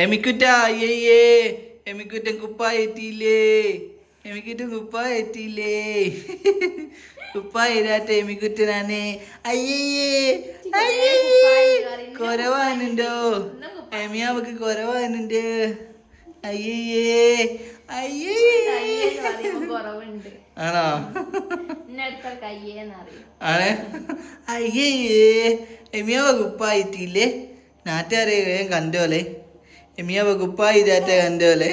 എമിക്കുറ്റ അയ്യേ എമിക്കുറ്റൻ കുപ്പായെത്തിയില്ലേ എമിക്കുറ്റൻ കുപ്പായെത്തിയില്ലേ കുപ്പായിരാറ്റ എമിക്കുറ്റനാണ് അയ്യേ അയ്യേ കൊരവാനുണ്ടോ എമിയാവക്ക് കൊരവാനുണ്ട് അയ്യേ അയ്യേ ആണോ ആണ് അയ്യേ എമിയാവ കുപ്പായിട്ടില്ലേ നാട്ടുകാരെ വേഗം കണ്ടോലെ എമിയാവ കുപ്പായിരാറ്റ കണ്ടോലെ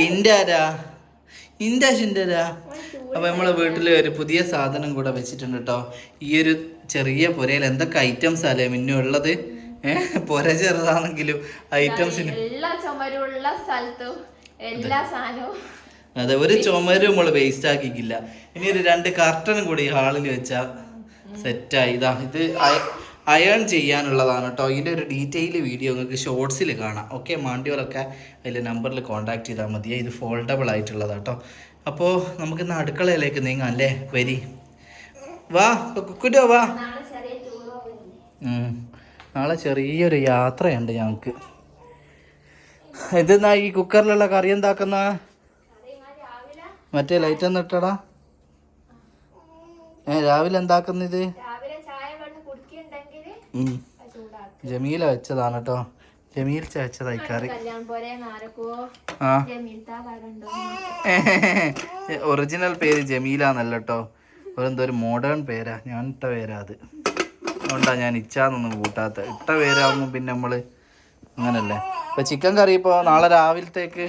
ഇണ്ടാരാ ഇണ്ടാ അപ്പൊ നമ്മളെ വീട്ടില് ഒരു പുതിയ സാധനം കൂടെ വെച്ചിട്ടുണ്ട് കേട്ടോ. ഈ ഒരു ചെറിയ പുരയിൽ എന്തൊക്കെ ഐറ്റംസ് അല്ലേ മിന്നു ഉള്ളത്. പുര ചെറുതാണെങ്കിലും ഐറ്റംസിന് എല്ലാ ചുമരുള്ള സ്ഥലത്തും എല്ലാ സാധനവും. അതെ, ഒരു ചുമരും നമ്മള് വേസ്റ്റ് ആക്കിക്കില്ല. ഇനി ഒരു 2 കർട്ടനും കൂടി ഈ ഹാളിൽ വെച്ചാ സെറ്റായി. ഇതാ ഇത് അയൺ ചെയ്യാനുള്ളതാണ് കേട്ടോ. ഇതിൻ്റെ ഒരു ഡീറ്റെയിൽ വീഡിയോ നിങ്ങൾക്ക് ഷോർട്സിൽ കാണാം. ഓക്കെ, മാണ്ടിയോലൊക്കെ അതിൽ നമ്പറിൽ കോൺടാക്ട് ചെയ്താൽ മതിയേ. ഇത് ഫോൾഡബിൾ ആയിട്ടുള്ളതാണ് കേട്ടോ. അപ്പോൾ നമുക്കിന്ന് അടുക്കളയിലേക്ക് നീങ്ങാം അല്ലേ? വരി വാ കുക്കുറ്റോ വാ. നാളെ ചെറിയൊരു യാത്രയുണ്ട് ഞങ്ങൾക്ക്. ഇതെന്നാ ഈ കുക്കറിലുള്ള കറി എന്താക്കുന്ന? മറ്റേ ലൈറ്റ് ഒന്ന് ഇട്ടടാ. രാവിലെ എന്താക്കുന്നത്? ജമീല വെച്ചതാണ് കേട്ടോ. ജമീൽ വെച്ചതായി കറി. ആ ഒറിജിനൽ പേര് ജമീലാന്നല്ല കേട്ടോ. എന്തോ ഒരു മോഡേൺ പേരാ. ഞാൻ ഇട്ട പേരാ അത്. അതുകൊണ്ടാ ഞാൻ ഇച്ചാന്നൊന്നും കൂട്ടാത്ത. ഇട്ട പേരാകുമ്പോൾ പിന്നെ നമ്മള് അങ്ങനല്ലേ. ഇപ്പൊ ചിക്കൻ കറി ഇപ്പൊ നാളെ രാവിലത്തേക്ക്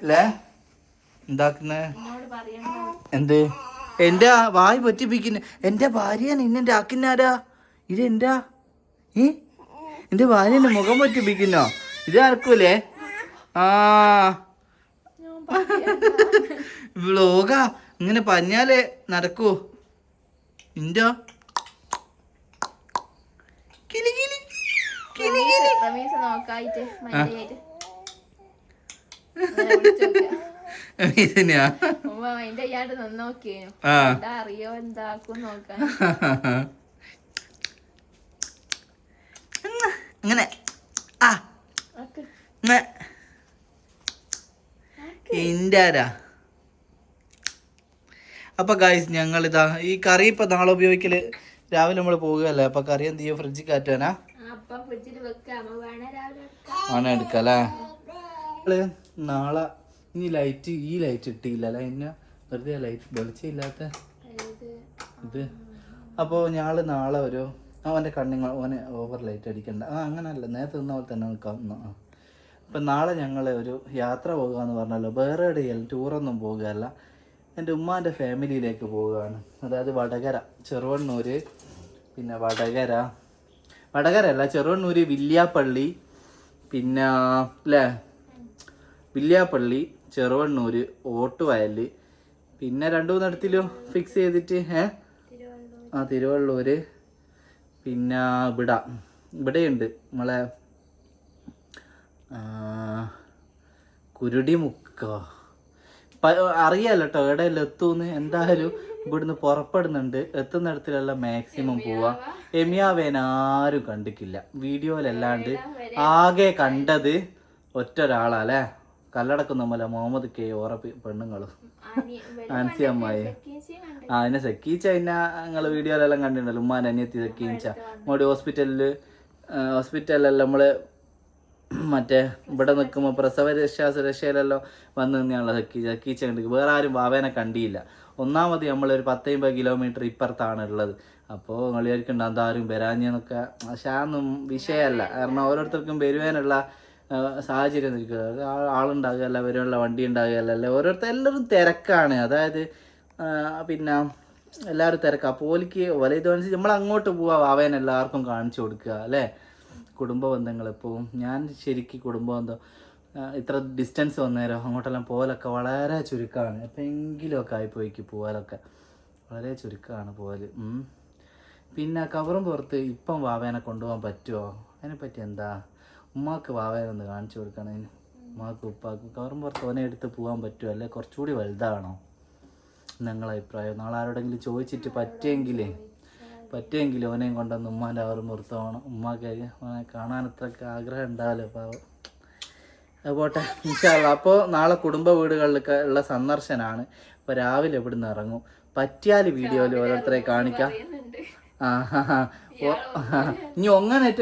അല്ലേ ഉണ്ടാക്കുന്നേ? എന്ത് എന്റെ വായ് പറ്റിപ്പിക്കുന്ന എന്റെ ഭാര്യയാണ് ഇന്നെന്റെ ആക്കിന്നാരാ? ഇത് എന്താ എന്റെ ഭാര്യന്റെ മുഖം പറ്റിപ്പിക്കുന്നോ? ഇത് നടക്കൂലേ? ആ വ്ലോഗാ. ഇങ്ങനെ പറഞ്ഞാലേ നടക്കൂ. ഇന്തോ കിലി കിലി കിലി കിലി അങ്ങനെ ഇൻഡാരാ. അപ്പൊ ഗായ്സ്, ഞങ്ങളിതാ ഈ കറി ഇപ്പൊ നാളെ ഉപയോഗിക്കല്. രാവിലെ നമ്മള് പോകുകയല്ലേ, അപ്പൊ കറി എന്ത് ചെയ്യും? ഫ്രിഡ്ജിൽ കാറ്റാനാ ആണ് എടുക്കല്ലേ. നാളെ ഈ ലൈറ്റ് ഇട്ടില്ല എന്നെ വെറുതെ ലൈറ്റ് വെളിച്ചില്ലാത്ത ഇത്. അപ്പോൾ ഞങ്ങള് നാളെ ഒരു അവൻ്റെ കണ്ണിങ്ങൾ ഓനെ ഓവർ ലൈറ്റ് അടിക്കണ്ട. അങ്ങനല്ല, നേരത്തെ നിന്ന പോലെ തന്നെ നിൽക്കാം. അപ്പം നാളെ ഞങ്ങൾ ഒരു യാത്ര പോകുകയെന്ന് പറഞ്ഞല്ലോ. വേറെ എവിടെയല്ല, ടൂറൊന്നും പോകുകയല്ല. എൻ്റെ ഉമ്മാൻ്റെ ഫാമിലിയിലേക്ക് പോവുകയാണ്. അതായത് വടകര, ചെറുവണ്ണൂര്, പിന്നെ വടകര അല്ല ചെറുവണ്ണൂര്, വില്യാപ്പള്ളി, പിന്നെ അല്ലേ വില്യാപ്പള്ളി, ചെറുവണ്ണൂര്, ഓട്ടുവയൽ, പിന്നെ 2-3 ഇടത്തിലും ഫിക്സ് ചെയ്തിട്ട് തിരുവള്ളൂര്, പിന്നെ ഇവിടെയുണ്ട് നമ്മളെ കുരുടിമുക്കോ അറിയാലോ കേട്ടോ. എവിടെയെല്ലാം എത്തൂന്ന്. എന്തായാലും ഇവിടുന്ന് പുറപ്പെടുന്നുണ്ട്. എത്തുന്നിടത്തിലെല്ലാം മാക്സിമം പോവാ. എമിയാവേനാരും കണ്ടിട്ടില്ല വീഡിയോയിലല്ലാണ്ട്. ആകെ കണ്ടത് ഒറ്റൊരാളല്ലേ, കല്ലടക്കുന്ന പോലെ മുഹമ്മദ് കെ ഓറ പെണ്ണുങ്ങളും ആൻസി അമ്മായി. എന്നെ സെക്കീച്ച പിന്നെ നിങ്ങൾ വീഡിയോയിലെല്ലാം കണ്ടിട്ടുണ്ടല്ലോ. ഉമ്മാൻ അനിയത്തി സെക്കീച്ച മോടി ഹോസ്പിറ്റലിലെല്ലാം നമ്മള് മറ്റേ ഇവിടെ നിൽക്കുമ്പോൾ പ്രസവ രക്ഷയിലെല്ലോ വന്ന് നിന്നാണല്ലോ സെക്കീച്ച കണ്ടി. വേറെ ആരും വാവേനെ കണ്ടിയില്ല. ഒന്നാമത് നമ്മളൊരു 10-50 കിലോമീറ്റർ ഇപ്പുറത്താണ് ഉള്ളത്. അപ്പോൾ നിങ്ങൾ വിചാരിക്കണ്ട എന്താരും വരാഞ്ഞെന്നൊക്കെ. പക്ഷെ അതൊന്നും വിഷയമല്ല. കാരണം ഓരോരുത്തർക്കും വരുവാനുള്ള സാഹചര്യം നിൽക്കുക. ആളുണ്ടാകുകയല്ല, വരുവാനുള്ള വണ്ടി ഉണ്ടാകുകയല്ല, എല്ലാവരും തിരക്കാണ്. അതായത് പിന്നെ എല്ലാവരും തിരക്കാണ്. പോലിക്ക് വലയതനുസരിച്ച് നമ്മൾ അങ്ങോട്ട് പോവുക, വാവേനെ എല്ലാവർക്കും കാണിച്ചു കൊടുക്കുക അല്ലേ. കുടുംബ ബന്ധങ്ങൾ എപ്പോഴും ഞാൻ ശരിക്കും കുടുംബ ബന്ധം ഇത്ര ഡിസ്റ്റൻസ് വന്നേരം അങ്ങോട്ടെല്ലാം പോലൊക്കെ വളരെ ചുരുക്കമാണ്. എപ്പോഴെങ്കിലുമൊക്കെ ആയിപ്പോയിക്ക് പോകാനൊക്കെ വളരെ ചുരുക്കമാണ് പോകൽ. പിന്നെ കവറും പുറത്ത് ഇപ്പം വാവേനെ കൊണ്ടുപോകാൻ പറ്റുമോ? അതിനെപ്പറ്റി എന്താ? ഉമ്മാക്ക് വാവേനൊന്ന് കാണിച്ചു കൊടുക്കണം. ഉമ്മാക്ക് ഉപ്പാക്ക് കവറും പുറത്ത് ഓനെ എടുത്ത് പോകാൻ പറ്റുമോ? അല്ലെ കുറച്ചുകൂടി വലുതാണോ? നിങ്ങളെ അഭിപ്രായം. നാളെ ആരോടെങ്കിലും ചോദിച്ചിട്ട് പറ്റിയെങ്കിലേ പറ്റുമെങ്കിലും ഓനെയും കൊണ്ടൊന്ന് ഉമ്മാൻ്റെ അവർ മുറുത്ത് പോകണം. ഉമ്മാക്ക് ഓനെ കാണാൻ അത്രയ്ക്ക് ആഗ്രഹം ഉണ്ടാവില്ല. അപ്പോൾ അത് പോട്ടെ ഇൻഷാ അല്ലാ. അപ്പോൾ നാളെ കുടുംബ വീടുകളിലൊക്കെ ഉള്ള സന്ദർശനമാണ്. അപ്പോൾ രാവിലെ ഇവിടുന്ന് ഇറങ്ങും. പറ്റിയാൽ വീഡിയോയിൽ ഓരോരുത്തരെ കാണിക്കാം. ഇനി ഒങ്ങനേറ്റ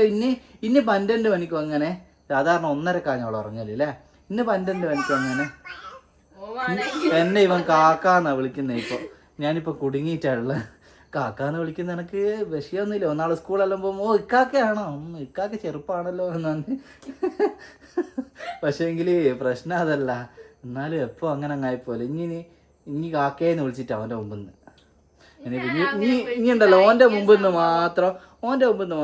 ഇനി 12 മണിക്കും അങ്ങനെ സാധാരണ 1:30 കാഞ്ഞോളം ഉറങ്ങല്ലേ. ഇന്ന് 12 മണിക്കും അങ്ങനെ എന്നെ ഇവൻ കാക്കാന്നാ വിളിക്കുന്നത്. ഇപ്പോൾ ഞാനിപ്പോൾ കുടുങ്ങിയിട്ടാണുള്ള. കാക്കാന്ന് വിളിക്കുന്ന എനിക്ക് വിഷയമൊന്നുമില്ല. ഒന്നാൾ സ്കൂളെല്ലാം പോകുമ്പോൾ ഇക്കാക്കയാണോ ഇക്കാക്ക ചെറുപ്പാണല്ലോ എന്നാണ്. പക്ഷേങ്കിൽ പ്രശ്നം അതല്ല. എന്നാലും എപ്പോൾ അങ്ങനെ അങ്ങായിപ്പോലെ ഇനി കാക്കയെന്ന് വിളിച്ചിട്ട് അവൻ്റെ മുമ്പിൽ നിന്ന് ഇനി ഉണ്ടല്ലോ ഓൻ്റെ മുമ്പിൽ നിന്ന്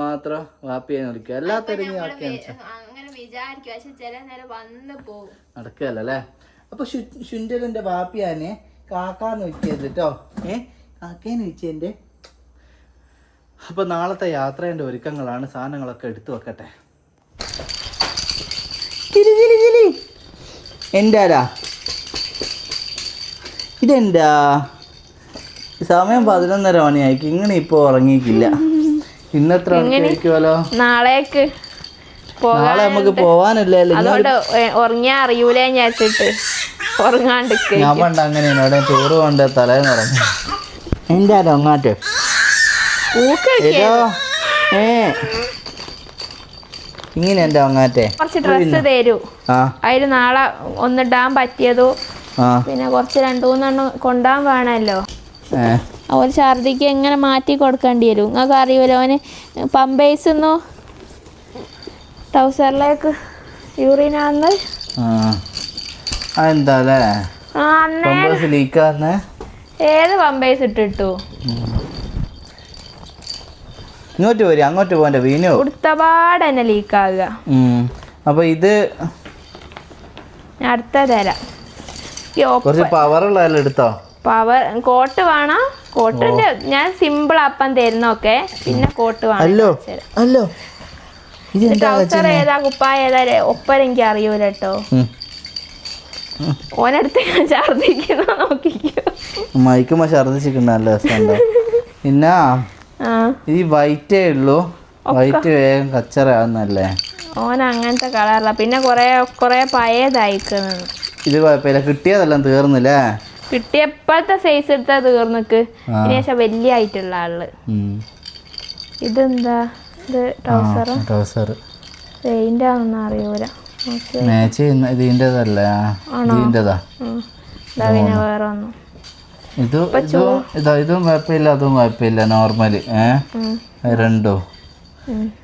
മാത്രം വാപ്പിയെന്ന് വിളിക്കുക. എല്ലാത്തരും നടക്കുകയല്ലേ. അപ്പൊ ശുന്റരന്റെ വാപ്പിയാനെ കാക്കാന്ന് വിളിക്കരുത് കേട്ടോ. കാക്കേന്ന് വിളിച്ചെന്റെ. അപ്പൊ നാളത്തെ യാത്രേന്റെ ഒരുക്കങ്ങളാണ്. സാധനങ്ങളൊക്കെ എടുത്തു വെക്കട്ടെ. എന്താ ഇതെന്താ സമയം 11:30 മണിയായിരിക്കും. ഇങ്ങനെ ഇപ്പൊ ഉറങ്ങിയിട്ടില്ല. ഇന്നെത്ര മണിക്കായിരിക്കുമല്ലോ? നാളെ നമുക്ക് പോവാനല്ലേ. ഉറങ്ങിയാ അറിയൂല വിചാരിച്ചിട്ട് ഉറങ്ങാണ്ട് ഞാൻ പണ്ട് അങ്ങനെയാണ്. അവിടെ ചോറ് കൊണ്ട് തലേന്ന് ഉറങ്ങി. എന്താ അങ്ങാട്ട് ഇങ്ങനെ എന്താ അങ്ങാറ്റെ കുറച്ച് ഡ്രസ്സ് തരൂ. അതില് നാളെ ഒന്നിടാൻ പറ്റിയതോ പിന്നെ കുറച്ച് 2-3 കൊണ്ടാൻ വേണല്ലോ. ഒരു ഛർദിക്ക് എങ്ങനെ മാറ്റി കൊടുക്കേണ്ടി വരും. നിങ്ങൾക്ക് അറിയുമല്ലോ. അവന് പമ്പേഴ്സ് ട്രൗസറിലേക്ക് യൂറിനാന്ന് ഏത് പമ്പേഴ്സ് ഇട്ടിട്ടു ഇങ്ങോട്ട് വരും അങ്ങോട്ട് പോകണ്ട വീണു കൊടുത്തപാട് തന്നെ ലീക്കാകുക. അപ്പൊ ഇത് അടുത്ത തരാം. പവറുള്ള എടുത്തോ. പവർ കോട്ട് വേണം. കോട്ടിന്റെ ഞാൻ സിമ്പിൾ അപ്പം തരുന്നൊക്കെ. പിന്നെ കോട്ട് വേണം. ട്രൗസർ ഏതാ കുപ്പായ ഏതാ ഒപ്പര എനിക്ക് അറിയൂല കേട്ടോ. ഓനടുത്ത് ഞാൻ ഛർദിക്കുന്ന നോക്കിക്കോ. മയക്കുമ്പോ ഛർദിച്ചിട്ടുണ്ടല്ലോ. പിന്നെ ഈ വൈറ്റേ ഉള്ളൂ. വൈറ്റ് വേഗം കച്ചറാവുന്നല്ലേ. ഓൻ അങ്ങനത്തെ കളറല്ല. പിന്നെ കൊറേ പഴയതായിക്കുന്നു. ഇത് കുഴപ്പമില്ല. കിട്ടിയതെല്ലാം തീർന്നില്ലേ. കിട്ടിയപ്പോഴത്തെ സൈസ് എടുത്താ തീർന്നിക്ക്. ഇതിന് ശേഷം വലിയ ആയിട്ടുള്ള ആള്. ഇതെന്താ ഇത് ട്രൗസർ ഇതിന്റെ ആണെന്ന് അറിയൂല. ഇതിൻ്റെതല്ലേ. ഇതിൻ്റെതാ. പിന്നെ വേറെ ഒന്നും ഇതും കുഴപ്പമില്ല. അതും കുഴപ്പമില്ല. നോർമല് രണ്ടോ.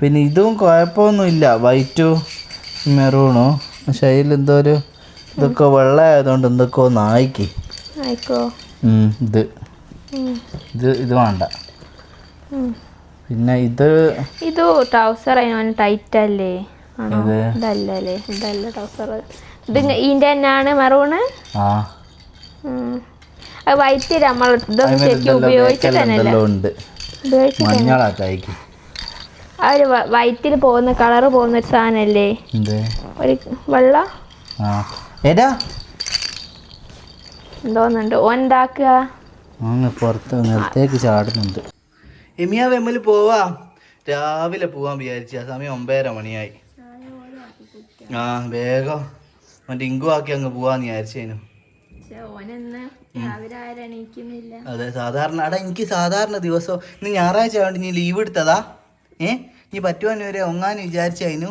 പിന്നെ ഇതും കുഴപ്പമൊന്നുമില്ല. വൈറ്റും മെറൂണും. പക്ഷെ അതിലെന്തോ ഒരു ഇതൊക്കെ വെള്ളമായതുകൊണ്ട് എന്തൊക്കെ നായിക്ക്. ഇത് വേണ്ട. പിന്നെ ഇത് ട്രൗസർ ടൈറ്റ് അല്ലേ. ഇതല്ലേ ഇതല്ല ട്രൗസർ. ഇത് ഇതിന്റെ തന്നെയാണ് മെറൂണ്. അത് വൈറ്റ് നമ്മൾ ഇതൊന്നും ശരിക്കും ഉപയോഗിച്ചിട്ടല്ലേ. ആ ഒരു വൈറ്റിൽ പോകുന്ന കളറ് പോകുന്ന ഒരു സാധനല്ലേ ഒരു വെള്ള എന്തോന്നുണ്ട് ഓണ്ടാക്കുക. പുറത്ത് നിലത്തേക്ക് ചാടുന്നുണ്ട്. എമിയാവ് എമ്മിൽ പോവാ. രാവിലെ പോവാൻ വിചാരിച്ച സമയം 9:30 മണിയായി. വേഗം മറ്റേ ഇങ്കു ആക്കി അങ്ങ് പോവാന്ന് വിചാരിച്ചേനു. അതെ സാധാരണ എനിക്ക് സാധാരണ ദിവസം ഇന്ന് ഞായറാഴ്ച വേണ്ടി നീ ലീവ് എടുത്തതാ. നീ പറ്റുവാൻ വരെ ഒങ്ങാന്ന് വിചാരിച്ചതിനു.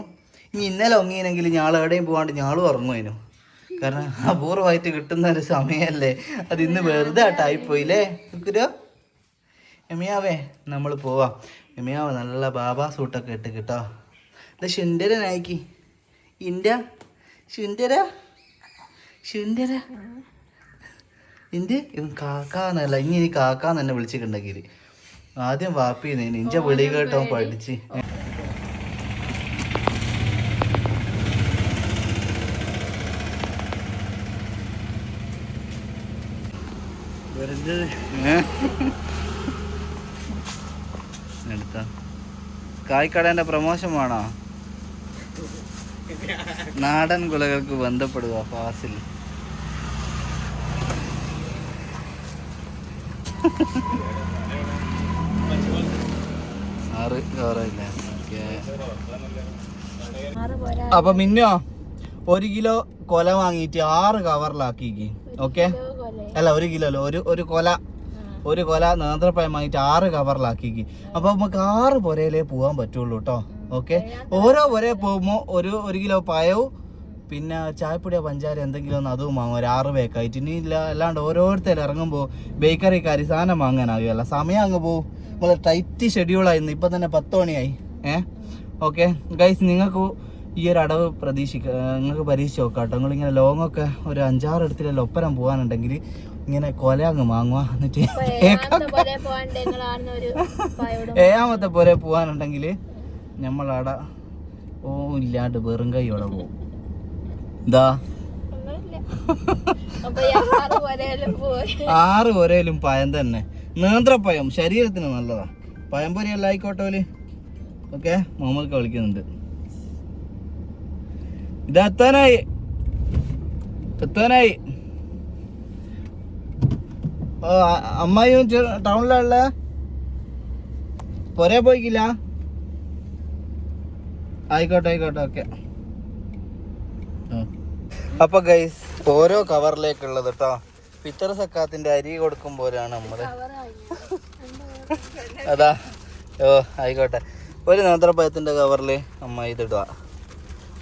ഇനി ഇന്നലെ ഒങ്ങിയെങ്കിൽ ഞാൾ എവിടെയും പോകാണ്ട് ഞാളും ഉറങ്ങുമായിരുന്നു. കാരണം അപൂർവമായിട്ട് കിട്ടുന്ന ഒരു സമയമല്ലേ. അത് ഇന്ന് വെറുതെ ആട്ടായിപ്പോയില്ലേ. എമിയാവേ നമ്മൾ പോവാം. എമിയാവ് നല്ല ബാബാ സൂട്ടൊക്കെ ഇട്ട് കിട്ടോ. ഇത് ശുന്ദരനായിക്ക് ശുന്ദര എന്ത് ഇവൻ കാക്കാന്നല്ല. ഇനി കാക്കാന്ന് തന്നെ വിളിച്ചിട്ടുണ്ടെങ്കിൽ ആദ്യം വാപ്പിന്ന് നിഞ്ച വിളി കേട്ടോ പഠിച്ച്. എടുത്ത കായ്ക്കടേന്റെ പ്രമോഷൻ വേണോ? നാടൻ കുലകൾക്ക് ബന്ധപ്പെടുക ഫാസിൽ. 6 കവറില്ലേ? ഓക്കെ. അപ്പൊ മിന്നോ 1 കിലോ കൊല വാങ്ങിയിട്ട് 6 കവറിലാക്കി. ഓക്കെ, അല്ല 1 കിലോ അല്ല, ഒരു കൊല നേന്ത്രപ്പഴം വാങ്ങിയിട്ട് 6 കവറിലാക്കി. അപ്പൊ നമുക്ക് 6 പുരയിലേ പോകാൻ പറ്റുള്ളൂ കേട്ടോ. ഓക്കെ, ഓരോ പുരയിൽ പോകുമ്പോൾ 1 കിലോ പഴവും പിന്നെ ചായപ്പൊടിയോ പഞ്ചാര എന്തെങ്കിലും ഒന്ന് അതും വാങ്ങും, ഒരു 6 പേക്കായിട്ട്. ഇനി ഇല്ല, അല്ലാണ്ട് ഓരോരുത്തരും ഇറങ്ങുമ്പോൾ ബേക്കറിക്കാർ സാധനം വാങ്ങാനാകുമല്ല, സമയം അങ്ങ് പോകും. നമ്മൾ ടൈറ്റ് ഷെഡ്യൂളായിരുന്നു. ഇപ്പം തന്നെ 10 മണിയായി. ഓക്കെ ഗൈസ്, നിങ്ങൾക്ക് ഈ ഒരു അടവ് നിങ്ങൾക്ക് പരീക്ഷിച്ച് നോക്കാം കേട്ടോ. നിങ്ങളിങ്ങനെ ലോങ്ങൊക്കെ ഒരു 5-6 ഇടത്തിലല്ലോ ഒപ്പരം പോകാനുണ്ടെങ്കിൽ ഇങ്ങനെ കൊല അങ്ങ് വാങ്ങുക. എന്നിട്ട് 7ാമത്തെ പോലെ പോകാനുണ്ടെങ്കിൽ നമ്മളവിടെ ഇല്ലാണ്ട് വെറും കൈയോടെ പോകും. എന്താ 6 പുരയിലും പഴം തന്നെ. നേന്ത്രപ്പഴം ശരീരത്തിന് നല്ലതാ. പഴംപൊരി എല്ലാം ആയിക്കോട്ടെ. ഓക്കെ, മുഹമ്മദ് വിളിക്കുന്നുണ്ട്. ഇത് എത്താനായി. അമ്മായിയും ടൗണിലുള്ള പൊരേ പോയിക്കില്ല? ആയിക്കോട്ടെ. ഓക്കെ. അപ്പൊ ഗൈസ്, ഓരോ കവറിലേക്കുള്ളത് കേട്ടോ. ഫിത്തർ സക്കാത്തിന്റെ അരി കൊടുക്കുമ്പോഴാണ് നമ്മള്. അതാ, ആയിക്കോട്ടെ. ഒരു നേന്ത്രപ്പഴത്തിന്റെ കവറില് അമ്മായി ഇതിടുക.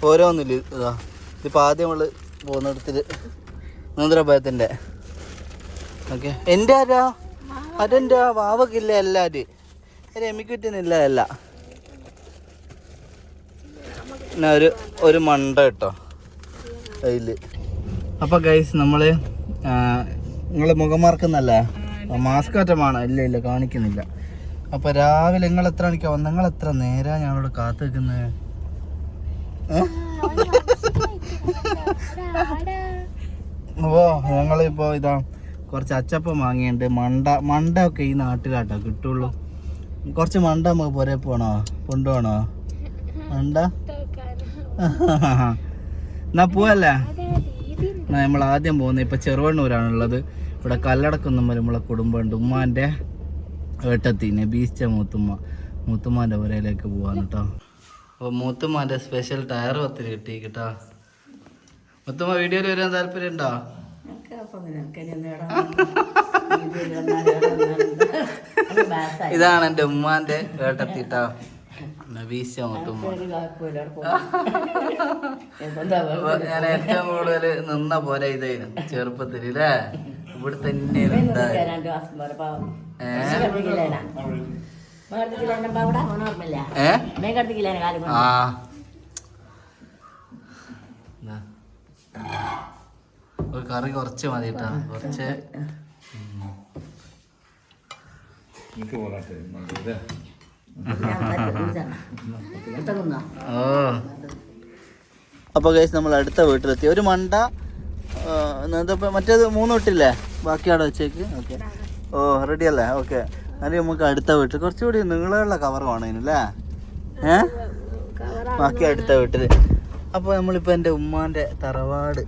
ഓരോന്നില്ല ഇതാ. ഇതിപ്പോൾ ആദ്യം നമ്മൾ പോകുന്നിടത്തിൽ നേന്ത്രപ്പഴത്തിന്റെ. ഓക്കെ, എൻ്റെ ആരാ? അതെൻ്റെ വാവക്കില്ല. എല്ലാവരും എമിക്കുറ്റിനില്ല. അല്ല പിന്നെ ഒരു മണ്ട കേട്ടോ അതിൽ. അപ്പോൾ ഗൈസ്, നിങ്ങൾ മുഖം മറക്കുന്നല്ലേ? മാസ്ക് ആറ്റമാണ്. ഇല്ല കാണിക്കുന്നില്ല. അപ്പോൾ രാവിലെ നിങ്ങൾ എത്ര മണിക്കാണ് വന്നത്? നിങ്ങൾ എത്ര നേരമാണ് ഞങ്ങളോട് കാത്തു നിൽക്കുന്നത്? അപ്പോൾ ഞങ്ങളിപ്പോൾ ഇതാ കുറച്ച് അച്ചപ്പം വാങ്ങിയുണ്ട്. മണ്ട ഒക്കെ ഈ നാട്ടിലാട്ടോ കിട്ടുള്ളൂ. കുറച്ച് മണ്ട നമുക്ക് പുരേ പോകണോ? കൊണ്ടുപോകണോ മണ്ട? എന്നാ പോവല്ലേ? നമ്മൾ ആദ്യം പോകുന്നത് ഇപ്പം ചെറുവണ്ണൂരാണുള്ളത്. ഇവിടെ കല്ലടക്കൊന്നും നമ്മളെ കുടുംബമുണ്ട്. ഉമ്മാൻ്റെ ഏട്ടത്തി നബീസ്റ്റ മൂത്തുമ്മാൻ്റെ പുരയിലേക്ക് പോവാണ് കേട്ടോ. അപ്പോൾ മൂത്തുമ്മാൻ്റെ സ്പെഷ്യൽ ടയർ ഒത്തിരി കിട്ടി കേട്ടോ. മൂത്തുമ്മ വീഡിയോയിൽ വരാൻ താല്പര്യം ഉണ്ടോ? ഇതാണ് എൻ്റെ ഉമ്മാൻ്റെ ഏട്ടത്തി കേട്ടോ, നബീസ്റ്റ മൂത്തുമ്മ. ഞാൻ ഏറ്റവും കൂടുതൽ നിന്ന പോലെ ഇതായിരുന്നു ചെറുപ്പത്തിൽ അല്ലേ? ഇവിടെ തന്നെ ഒരു കറി കുറച്ച് മതി കേട്ടോ. കുറച്ച് അപ്പോൾ ഗൈസ്, നമ്മൾ അടുത്ത വീട്ടിലെത്തി. ഒരു മണ്ട മറ്റേത് 3 തൊട്ടില്ലേ? ബാക്കി അവിടെ വെച്ചേക്ക്. ഓക്കെ, റെഡി അല്ലേ? ഓക്കെ, എന്നാലും നമുക്ക് അടുത്ത വീട്ടിൽ കുറച്ചുകൂടി നീളമുള്ള കവർ വേണേനല്ലേ? ബാക്കി അടുത്ത വീട്ടിൽ. അപ്പോൾ നമ്മളിപ്പോൾ എൻ്റെ ഉമ്മാൻ്റെ തറവാട്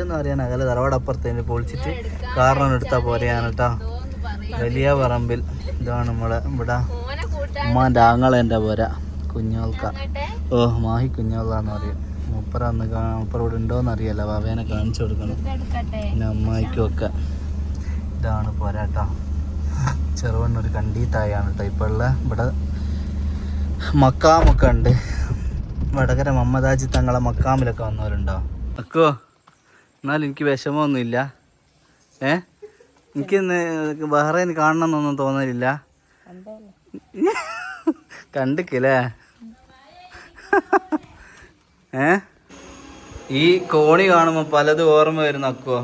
എന്ന് പറയാൻ അകലെ തറവാട് അപ്പുറത്തേന് പൊളിച്ചിട്ട് കാരണം എടുത്താൽ പോലെയാണ് കേട്ടോ. വലിയ പറമ്പിൽ. ഇതാണ് നമ്മളെ ഇവിടെ ഉമ്മാൻ്റെ ആങ്ങളേൻ്റെ പോര കുഞ്ഞോൾക്ക. മാഹി കുഞ്ഞോളാന്ന് പറയും. മൂപ്പറ ഇവിടെ ഉണ്ടോയെന്ന് അറിയാലോ. വാവേനെ കാണിച്ചു കൊടുക്കണം. പിന്നെ അമ്മായിക്കും ഒക്കെ. ഇതാണ് പോര കേട്ടോ. ചെറുവണ്ണൂർ കണ്ടീത്തായാണ് കേട്ടോ. ഇപ്പോൾ ഉള്ള ഇവിടെ മക്കാമൊക്കെ ഉണ്ട്. വടകര മമ്മദാജി തങ്ങളെ മക്കാമിലൊക്കെ വന്നവരുണ്ടോ? അക്കോ, എന്നാലും എനിക്ക് വിഷമമൊന്നുമില്ല. എനിക്കിന്ന് ബഹ്റൈൻ കാണണമെന്നൊന്നും തോന്നലില്ല. കണ്ടിക്കില്ലേ? ഈ കോണി കാണുമ്പോൾ പലതും ഓർമ്മ വരുന്നു അക്കോ.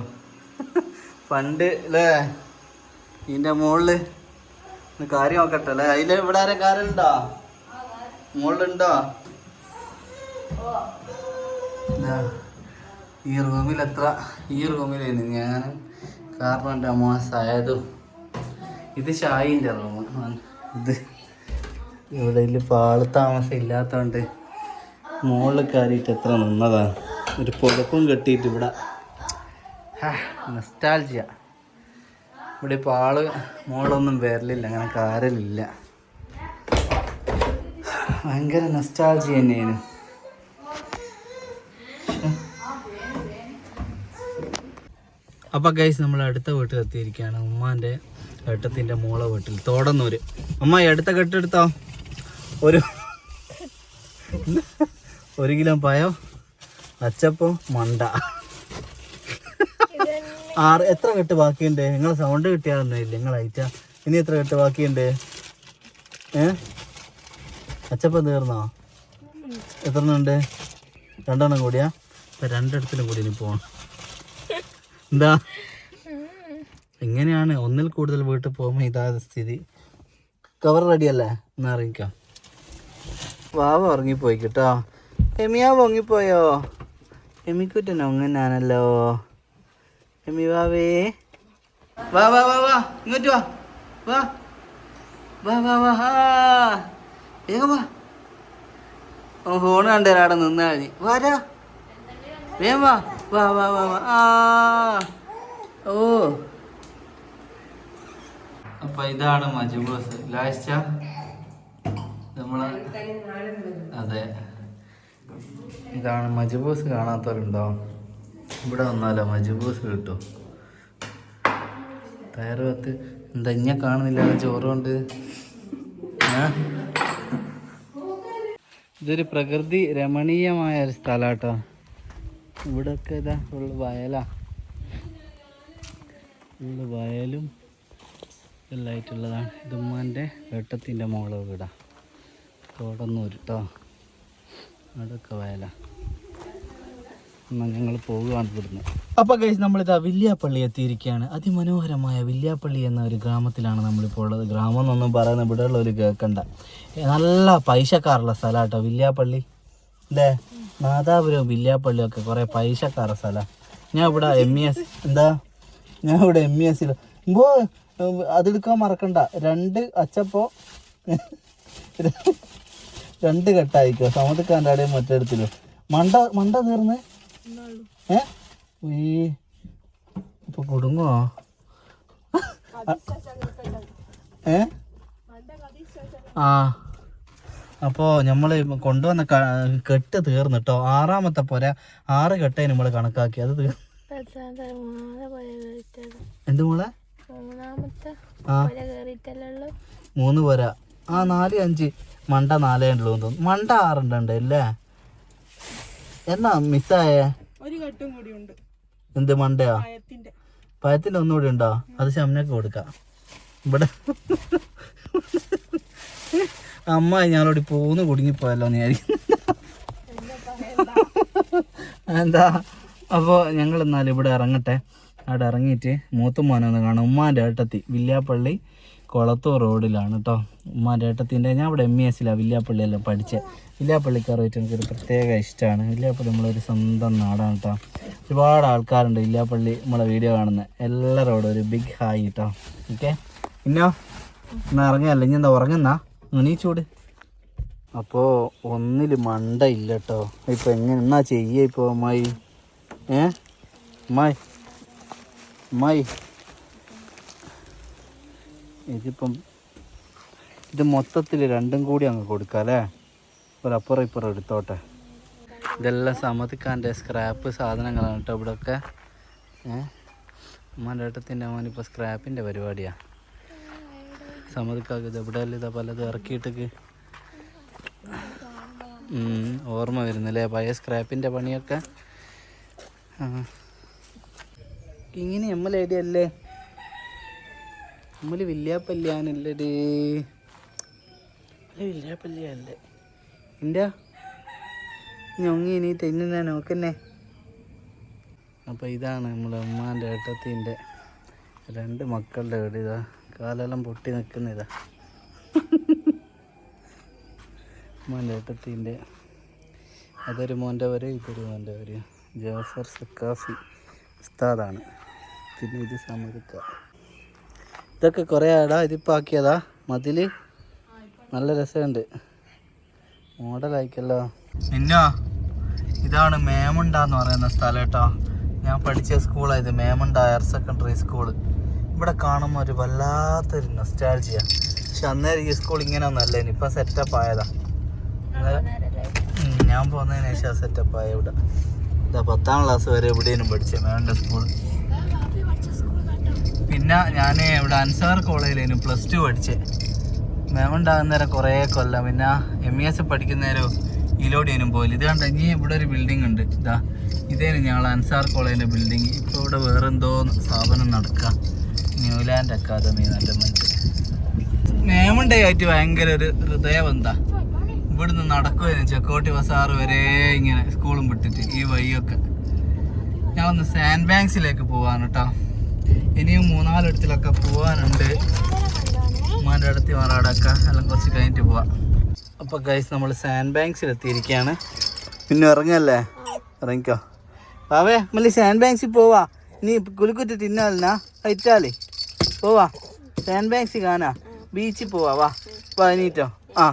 പണ്ട് അല്ലേ ഇതിൻ്റെ മുകളിൽ കാര്യം നോക്കട്ടെ അല്ലേ? അതിൽ ഇവിടെ ആരെ കാര്യമുണ്ടോ? മുകളിലുണ്ടോ? ഈ റൂമിലായിരുന്നു ഞാൻ. കാരണം എൻ്റെ അമ്മ സായതും. ഇത് ഷായിൻ്റെ റൂം. ഇത് ഇവിടെ ഇപ്പോൾ ആൾ താമസം ഇല്ലാത്തതുകൊണ്ട് മുകളിൽ കയറിയിട്ട് എത്ര നിന്നതാണ്. ഒരു പുതപ്പും കെട്ടിയിട്ട് ഇവിടെ നൊസ്റ്റാൾജിയ. ഇവിടെ ഇപ്പോൾ ആള് മുകളിലൊന്നും വരലില്ല, അങ്ങനെ കാരലില്ല. ഭയങ്കര നൊസ്റ്റാൾജി തന്നെയാണ്. അപ്പോൾ ഗൈസ് നമ്മൾ അടുത്ത വീട്ടിലെത്തിയിരിക്കുകയാണ്. ഉമ്മാൻ്റെ ഏട്ടത്തിൻ്റെ മോളെ വീട്ടിൽ, തോടന്നൂര്. അമ്മ അടുത്ത കെട്ടെടുത്തോ. ഒരു കിലോ പഴം, അച്ചപ്പം, മണ്ട. എത്ര കെട്ട് ബാക്കിയുണ്ട്? നിങ്ങളെ സൗണ്ട് കിട്ടിയാലൊന്നും ഇല്ല, നിങ്ങളയച്ച. ഇനി എത്ര കെട്ട് ബാക്കിയുണ്ട്? അച്ചപ്പം തീർന്നോ? എത്ര ഉണ്ട്? 2 എണ്ണം കൂടിയാ? ഇപ്പം 2 ഇടത്തിലും കൂടി ഇനി പോകണം. എന്താ ഇങ്ങനെയാണ്? ഒന്നിൽ കൂടുതൽ വീട്ടിൽ പോകുമ്പോൾ ഇതാ സ്ഥിതി. കവർ റെഡിയല്ലേ? എന്നാ ഇറങ്ങിക്കാം. വാവ ഉറങ്ങിപ്പോയി കേട്ടോ. എമിയാ ഉറങ്ങിപ്പോയോ? എമിക്കുറ്റനോ അങ്ങനാണല്ലോ. എമി വാവേ, വാ വാ വാ വാ, ഇങ്ങോട്ട് വാ. വാ വാ വാ വാ, വേഗം വാ. ഫോൺ കണ്ടേരാ അവിടെ നിന്നാ മതി. വാരാ, വേഗം വാ. വാ വാ വാ വാ. ഓ അപ്പൊ ഇതാണ് മജുബോസ് ലാസ്റ്റ് നമ്മളെ. അതെ, ഇതാണ് മജുബോസ്. കാണാത്തവരുണ്ടോ? ഇവിടെ വന്നാലോ മജുബോസ് കിട്ടും. ടയർ പത്ത്. എന്താ ഇഞ്ഞ കാണുന്നില്ല ചോറ് കൊണ്ട്? ഇതൊരു പ്രകൃതി രമണീയമായ ഒരു സ്ഥലാട്ടോ. ഇവിടൊക്കെ ഇതാ ഫുള്ള് വയലാ. ഫുള്ള് വയലും എല്ലായിട്ടുള്ളതാണ്. ഇത് ഉമ്മാൻ്റെ ഏട്ടത്തിൻ്റെ മോളെ വീടാ, തോടന്നൂര് കേട്ടോ. അവിടെയൊക്കെ വയലാ. എന്നാൽ ഞങ്ങൾ പോവുകയാണ് ഇവിടുന്ന്. അപ്പോൾ ഗൈസ് നമ്മളിതാ വില്യാപ്പള്ളി എത്തിയിരിക്കുകയാണ്. അതിമനോഹരമായ വില്യാപ്പള്ളി എന്ന ഒരു ഗ്രാമത്തിലാണ് നമ്മളിപ്പോൾ ഉള്ളത്. ഗ്രാമം എന്നൊന്നും പറയുന്ന ഇവിടെ ഉള്ളവർ കേൾക്കണ്ട. നല്ല പൈസക്കാരുള്ള സ്ഥലം കേട്ടോ വില്യാപ്പള്ളി അല്ലേ? നാദാപുരം വില്യാപ്പള്ളിയൊക്കെ കുറേ പൈസക്കാരുടെ സ്ഥലമാണ്. ഞാൻ ഇവിടെ MES ഞാൻ ഇവിടെ MES അതെടുക്കാൻ മറക്കണ്ട. 2 അച്ചപ്പോ 2 കെട്ടായിക്കോ. സമതക്കാരൻ്റെയും മറ്റെടുത്തില്ലോ. മണ്ട തീർന്ന് ഇപ്പൊ കുടുങ്ങോ? അപ്പോൾ നമ്മൾ കൊണ്ടുവന്ന കെട്ട് തീർന്നിട്ടോ. 6ാമത്തെ പോരാ 6 കെട്ടേ നമ്മൾ കണക്കാക്കി. അത് എന്ത് മോളെ? 3 പോരാ. 4, 5 മണ്ട 4 ഉള്ളൂ തോന്നുന്നു. മണ്ട 6 ഉണ്ട് അല്ലേ? എന്നാ മിസ്സായേ? എന്ത് മണ്ടയാ? പഴത്തിന്റെ ഒന്നുകൂടി ഉണ്ടോ? അത് ശമനൊക്കെ കൊടുക്കാം. ഇവിടെ അമ്മ ഞങ്ങളോട് പോന്ന് കുടുങ്ങിപ്പോയല്ലോ എന്ന് വിചാരിക്കുന്നു. എന്താ? അപ്പോൾ ഞങ്ങൾ എന്നാലും ഇവിടെ ഇറങ്ങട്ടെ. അവിടെ ഇറങ്ങിയിട്ട് മൂത്തുമ്മാനൊന്ന് കാണാം. ഉമ്മാൻ്റെ ഏട്ടത്തി വില്യാപ്പള്ളി കൊളത്തൂർ റോഡിലാണ് കേട്ടോ. ഉമ്മാൻ്റെ ഏട്ടത്തിൻ്റെ. ഞാൻ ഇവിടെ MESലാണ് വില്യാപ്പള്ളിയെല്ലാം പഠിച്ചത്. വില്യാപ്പള്ളിക്കാരായിട്ട് എനിക്കൊരു പ്രത്യേക ഇഷ്ടമാണ്. വില്യാപ്പള്ളി നമ്മളൊരു സ്വന്തം നാടാണ് കേട്ടോ. ഒരുപാട് ആൾക്കാരുണ്ട് വില്യാപ്പള്ളി നമ്മളെ വീഡിയോ കാണുന്നത്. എല്ലാവരോടും ഒരു ബിഗ് ഹായ് കേട്ടോ. ഓക്കെ, ഇന്നോ എന്നാൽ ഇറങ്ങിയല്ല. ഇനി എന്താ ഉറങ്ങുന്നാ? എണീച്ചൂട്. അപ്പോൾ ഒന്നിൽ മണ്ട ഇല്ല കേട്ടോ. ഇപ്പം എങ്ങനെ എന്നാ ചെയ്യുക ഇപ്പോൾ അമ്മായി? അമ്മായി ഇതിപ്പം ഇത് മൊത്തത്തിൽ 2ഉം കൂടി അങ്ങ് കൊടുക്കാം അല്ലേ? ഒരപ്പുറം ഇപ്പുറം എടുത്തോട്ടെ. ഇതെല്ലാം സമതിക്കാൻ്റെ സ്ക്രാപ്പ് സാധനങ്ങളാണ് കേട്ടോ ഇവിടെയൊക്കെ. ഉമ്മാൻ്റെ ഏട്ടത്തിൻ്റെ മോനിപ്പോൾ സ്ക്രാപ്പിൻ്റെ പരിപാടിയാണ്. സമതിക്കാക്ക് ഇത് ഇവിടെ അല്ല ഇതാ പലതും ഇറക്കിയിട്ടേക്ക്. ഓർമ്മ വരുന്നില്ലേ പഴയ സ്ക്രാപ്പിൻ്റെ പണിയൊക്കെ? ഇങ്ങനെ നമ്മൾ എവിടെയല്ലേ? നമ്മൾ വില്യാപ്പള്ളിയാണല്ലേ? വില്യാപ്പള്ളിയല്ലേ എൻ്റെ ഞൊങ്ങി എണീറ്റ് ഇന്നെ നോക്കന്നെ. അപ്പോൾ ഇതാണ് നമ്മളെ ഉമ്മാൻ്റെ ഏട്ടത്തിൻ്റെ 2 മക്കളുടെ വീട്. ഇതാ കാലെല്ലാം പൊട്ടി നിൽക്കുന്ന ഇതാ ഉമ്മാൻ്റെ ഏട്ടത്തിൻ്റെ. അതൊരു മോൻ്റെ വരെ ഇതൊരു മോൻ്റെ വരെ. ജാഫർ സക്കാഫി ഉസ്താദാണ്. പിന്നെ ഇത് സമതിക്ക. ഇതൊക്കെ കുറേ ആടാ ഇതിപ്പോൾ ആക്കിയതാ മതിൽ. നല്ല രസമുണ്ട്, മോഡലായിക്കല്ലോ. പിന്നോ ഇതാണ് മേമുണ്ട എന്ന് പറയുന്ന സ്ഥലം കേട്ടോ. ഞാൻ പഠിച്ച സ്കൂളായത് മേമുണ്ട ഹയർ സെക്കൻഡറി സ്കൂള്. ഇവിടെ കാണുമ്പോൾ ഒരു വല്ലാത്തൊരു നൊസ്റ്റാൾജിയ. പക്ഷെ അന്നേരം ഈ സ്കൂൾ ഇങ്ങനെ ഒന്നും അല്ലേനി, ഇപ്പം സെറ്റപ്പ് ആയതാ. ഞാൻ പോകുന്നതിന് ശേഷം സെറ്റപ്പായ ഇവിടെ ഇതാ 10ാം ക്ലാസ് വരെ എവിടെയും പഠിച്ചത് മേവൻ്റെ സ്കൂൾ. പിന്നെ ഞാൻ ഇവിടെ അൻസാർ കോളേജിലേനും +2 പഠിച്ചത്. മേമുണ്ടാകുന്നേരം കുറേ കൊല്ലം. പിന്നെ MES പഠിക്കുന്നേരം ഇലോടിയനും പോയില്ല. ഇത് കണ്ട ഇനി ഇവിടെ ഒരു ബിൽഡിംഗ് ഉണ്ട്. ഇതാ ഇതേനും ഞങ്ങൾ അൻസാർ കോളേജിൻ്റെ ബിൽഡിങ്. ഇപ്പോൾ ഇവിടെ വേറെന്തോ സ്ഥാപനം നടക്കുക, ന്യൂലാൻഡ് അക്കാദമി നല്ല മറ്റ്. മേമുണ്ടേ ആയിട്ട് ഭയങ്കര ഒരു ഹൃദയബന്ധാ. ഇവിടുന്ന് നടക്കുമായിരുന്നു ചെക്കോട്ടി ബസാറ് വരെ ഇങ്ങനെ സ്കൂളും വിട്ടിട്ട് ഈ വഴിയൊക്കെ. ഞാനൊന്ന് സാൻഡ് ബാങ്ക്സിലേക്ക് പോവാണ് കേട്ടോ. ഇനിയും 3-4 ഇടത്തിലൊക്കെ പോവാനുണ്ട്. ഉമ്മാൻ്റെ അടുത്ത് മാറാടൊക്കെ എല്ലാം കുറച്ച് കഴിഞ്ഞിട്ട് പോവാം. അപ്പോൾ ഗൈസ് നമ്മൾ സാൻഡ് ബാങ്ക്സിൽ എത്തിയിരിക്കുകയാണ്. പിന്നെ ഇറങ്ങല്ലേ? ഇറങ്ങിക്കോ വാവേ. മല്ലി സാൻഡ് ബാങ്ക്സിൽ പോവാ. നീ കുലുക്കുറ്റി തിന്നാലിനാ ഹൈറ്റാലി പോവാ. സാൻഡ് ബാങ്ക്സിൽ കാണാ, ബീച്ചിൽ പോവാ. വാ വാ എണീറ്റോ. ആ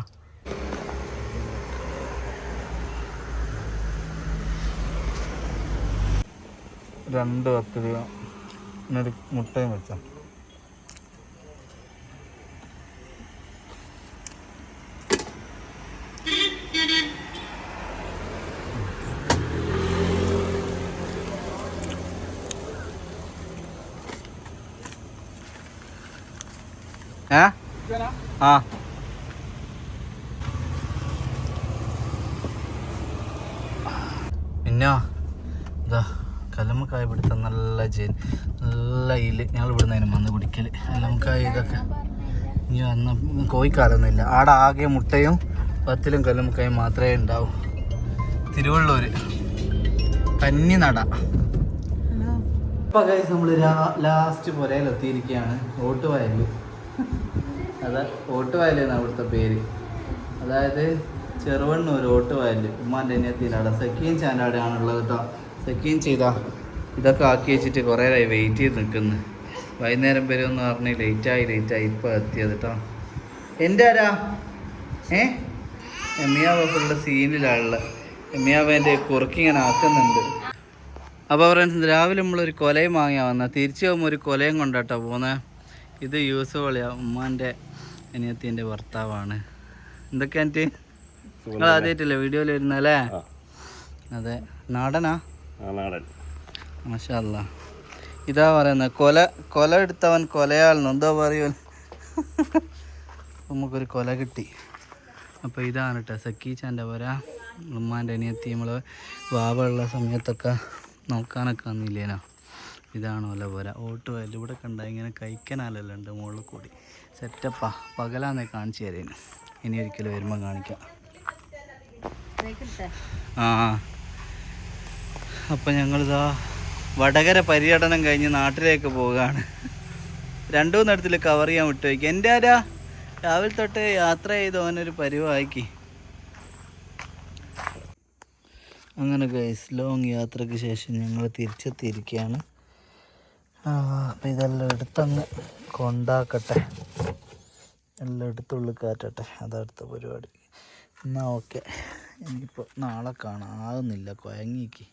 2 പത്തിരിക ഒരു മുട്ടയും വെച്ചോ. ആ പിന്നെ ഇതാ കല്ലുമ്മക്കായ പിടുത്ത നല്ല ഞങ്ങൾ ഇവിടുന്ന് വന്ന് പിടിക്കൽ കല്ലുമ്മക്കായ. ഇതൊക്കെ ഇനി വന്ന കോഴിക്കാലൊന്നുമില്ല. ആടെ ആകെ മുട്ടയും പത്തിലും കല്ലുമ്മക്കായും മാത്രമേ ഉണ്ടാവൂ. തിരുവള്ളൂർ കന്നിനട. ഇപ്പം ഗൈസ് നമ്മൾ ലാസ്റ്റ് പുരയിലെത്തിയിരിക്കുകയാണ്. ഓട്ടുവയൽ. അത് ഓട്ടുവയലെന്നാണ് അവിടുത്തെ പേര്. അതായത് ചെറുവണ്ണൂർ ഓട്ടുവയൽ. ഉമ്മാൻ്റെ അനിയത്തിൻ്റെ അവിടെ സെക്കീൻ ചാൻ്റെ ആണുള്ളത് കേട്ടോ. സെക്കീൻ ചെയ്താ ഇതൊക്കെ ആക്കി വെച്ചിട്ട് കുറേ വെയിറ്റ് ചെയ്ത് നിൽക്കുന്നു. വൈകുന്നേരം വരുമെന്ന് പറഞ്ഞ് ലേറ്റായി ഇപ്പോൾ എത്തിയത് കേട്ടോ. എൻ്റെ ആരാ എമ്മിയാവ ഫുള്ള് സീനിലാണുള്ളത്. എമ്മിയാവേൻ്റെ കുറുക്കിങ്ങനെ ആക്കുന്നുണ്ട്. അപ്പോൾ ഫ്രണ്ട്സ് രാവിലെ നമ്മളൊരു കൊലയും വാങ്ങിയാൽ വന്നാൽ തിരിച്ചു പോകുമ്പോൾ ഒരു കൊലയും കൊണ്ടാട്ടോ പോകുന്നത്. ഇത് യൂസ് കൊലയാ, ഉമ്മാൻ്റെ അനിയത്തിൻ്റെ ഭർത്താവാണ്. എന്തൊക്കെയാ നിങ്ങൾ ആദ്യമായിട്ടല്ലേ വീഡിയോയിൽ വരുന്നല്ലേ? അതെ. നാടനാ? മാഷാ അല്ലാ. ഇതാ പറയുന്നത് കൊല എടുത്തവൻ കൊലയാളെന്ന് എന്തോ പറയൂ. നമുക്കൊരു കൊല കിട്ടി. അപ്പോൾ ഇതാണ് കേട്ടോ സക്കീച്ചാൻ്റെ പുര. ഉമ്മാൻ്റെ അനിയത്തി നമ്മൾ വാവുള്ള സമയത്തൊക്കെ നോക്കാനൊക്കെ വന്നില്ലേനോ. ഇതാണ് ഓല പുര. ഓട്ടുവയൽ ഇവിടെ കണ്ട ഇങ്ങനെ കഴിക്കാനാലെല്ലാം ഉണ്ട് മുകളിൽ കൂടി. സെറ്റപ്പാ. പകലാന്നേ കാണിച്ചു തരേന്. ഇനി ഒരിക്കലും വരുമ്പോൾ കാണിക്കാം. ആ അപ്പം ഞങ്ങളിതാ വടകര പര്യടനം കഴിഞ്ഞ് നാട്ടിലേക്ക് പോവുകയാണ്. 2-3 ഇടത്തിൽ കവർ ചെയ്യാൻ വിട്ടുപോയിക്കും. എൻ്റെ ആരാ രാവിലെ തൊട്ട് യാത്ര ചെയ്ത് ഓനൊരു പരിവാക്കി. അങ്ങനെ ഗൈസ് ലോങ് യാത്രയ്ക്ക് ശേഷം ഞങ്ങൾ തിരിച്ചെത്തിയിരിക്കുകയാണ്. അപ്പം ഇതെല്ലാം എടുത്തങ്ങ് കൊണ്ടാക്കട്ടെ, എല്ലാം എടുത്തുള്ളിൽ കാറ്റട്ടെ. അതടുത്ത പരിപാടി. എന്നാൽ ഓക്കെ. എനിക്കിപ്പോൾ നാളെ കാണാം. ആകുന്നില്ല, കുഴങ്ങിക്ക്.